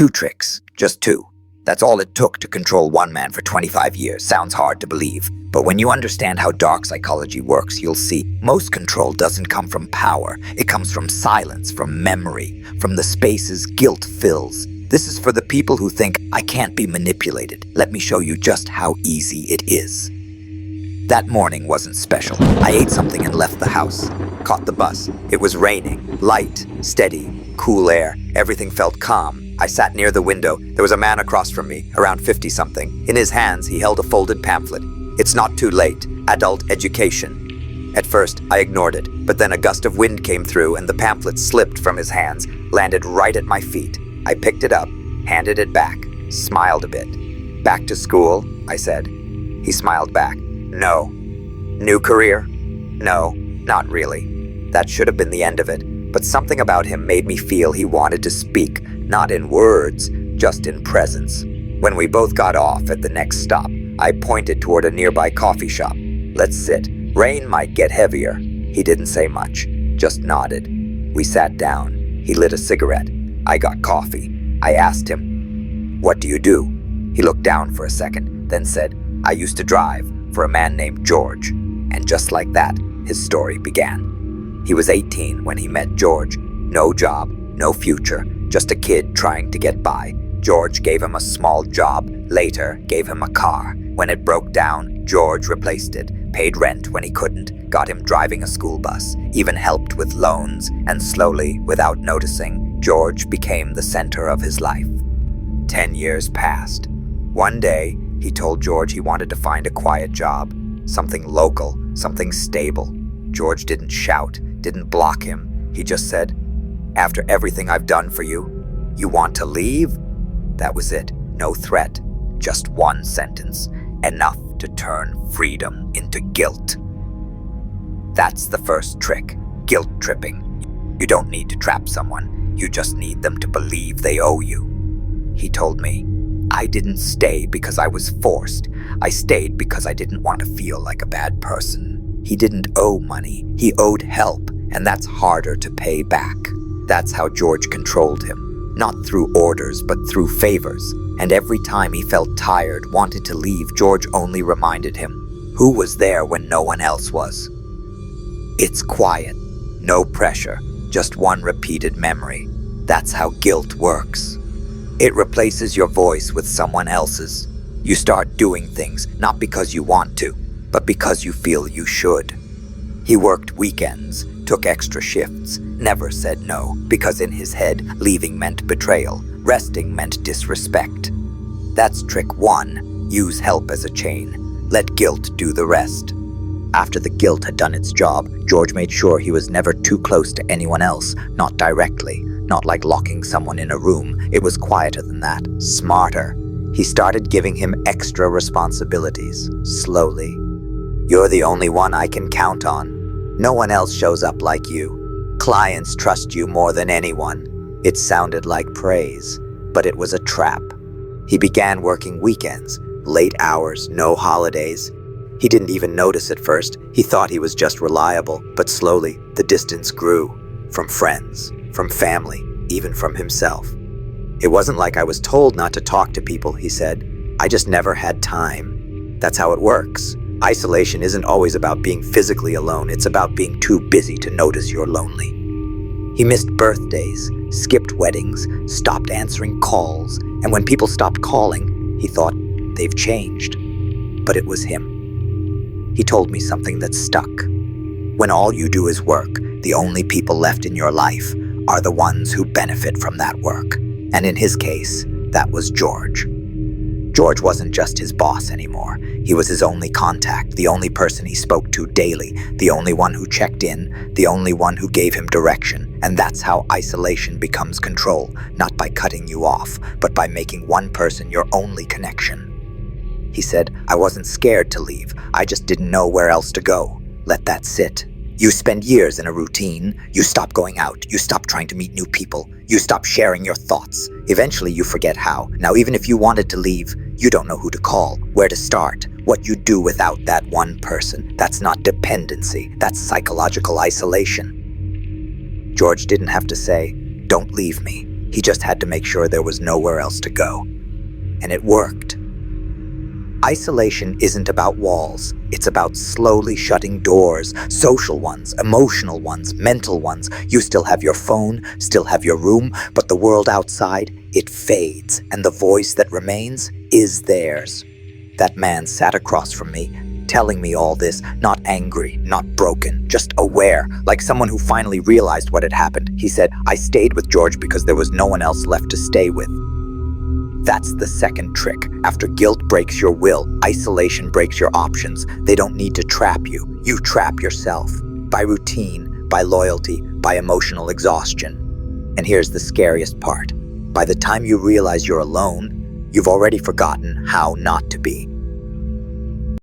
2 tricks, just 2. That's all it took to control one man for 25 years. Sounds hard to believe, but when you understand how dark psychology works, you'll see most control doesn't come from power. It comes from silence, from memory, from the spaces guilt fills. This is for the people who think, I can't be manipulated. Let me show you just how easy it is. That morning wasn't special. I ate something and left the house. Caught the bus. It was raining. Light, steady, cool air. Everything felt calm. I sat near the window. There was a man across from me, around 50-something. In his hands, he held a folded pamphlet. It's not too late. Adult education. At first, I ignored it, but then a gust of wind came through and the pamphlet slipped from his hands, landed right at my feet. I picked it up, handed it back, smiled a bit. Back to school, I said. He smiled back. No. New career? No, not really. That should have been the end of it, but something about him made me feel he wanted to speak, not in words, just in presence. When we both got off at the next stop, I pointed toward a nearby coffee shop. Let's sit. Rain might get heavier. He didn't say much, just nodded. We sat down. He lit a cigarette. I got coffee. I asked him, "What do you do?" He looked down for a second, then said, "I used to drive for a man named George." And just like that, his story began. He was 18 when he met George. No job, no future, just a kid trying to get by. George gave him a small job, later gave him a car. When it broke down, George replaced it, paid rent when he couldn't, got him driving a school bus, even helped with loans, and slowly, without noticing, George became the center of his life. 10 years passed. One day, he told George he wanted to find a quiet job, something local, something stable. George didn't shout, didn't block him. He just said, "After everything I've done for you, you want to leave?" That was it. No threat. Just one sentence. Enough to turn freedom into guilt. That's the first trick. Guilt tripping. You don't need to trap someone. You just need them to believe they owe you. He told me, "I didn't stay because I was forced. I stayed because I didn't want to feel like a bad person." He didn't owe money. He owed help, and that's harder to pay back. That's how George controlled him. Not through orders, but through favors. And every time he felt tired, wanted to leave, George only reminded him, who was there when no one else was? It's quiet. No pressure. Just one repeated memory. That's how guilt works. It replaces your voice with someone else's. You start doing things, not because you want to, but because you feel you should. He worked weekends, took extra shifts, never said no, because in his head, leaving meant betrayal, resting meant disrespect. That's trick 1. Use help as a chain. Let guilt do the rest. After the guilt had done its job, George made sure he was never too close to anyone else, not directly, not like locking someone in a room. It was quieter than that, smarter. He started giving him extra responsibilities, slowly. "You're the only one I can count on. No one else shows up like you. Clients trust you more than anyone." It sounded like praise, but it was a trap. He began working weekends, late hours, no holidays. He didn't even notice at first. He thought he was just reliable, but slowly the distance grew. From friends, from family, even from himself. "It wasn't like I was told not to talk to people," he said. "I just never had time." That's how it works. Isolation isn't always about being physically alone. It's about being too busy to notice you're lonely. He missed birthdays, skipped weddings, stopped answering calls, and when people stopped calling, he thought, they've changed. But it was him. He told me something that stuck. When all you do is work, the only people left in your life are the ones who benefit from that work. And in his case, that was George. George wasn't just his boss anymore. He was his only contact, the only person he spoke to daily, the only one who checked in, the only one who gave him direction. And that's how isolation becomes control, not by cutting you off, but by making one person your only connection. He said, "I wasn't scared to leave. I just didn't know where else to go." Let that sit. You spend years in a routine. You stop going out. You stop trying to meet new people. You stop sharing your thoughts. Eventually you forget how. Now even if you wanted to leave, you don't know who to call, where to start, what you do without that one person. That's not dependency. That's psychological isolation. George didn't have to say, "Don't leave me." He just had to make sure there was nowhere else to go. And it worked. Isolation isn't about walls. It's about slowly shutting doors, social ones, emotional ones, mental ones. You still have your phone, still have your room, but the world outside, it fades, and the voice that remains is theirs. That man sat across from me, telling me all this, not angry, not broken, just aware, like someone who finally realized what had happened. He said, "I stayed with George because there was no one else left to stay with." That's the second trick. After guilt breaks your will, isolation breaks your options. They don't need to trap you. You trap yourself. By routine, by loyalty, by emotional exhaustion. And here's the scariest part. By the time you realize you're alone, you've already forgotten how not to be.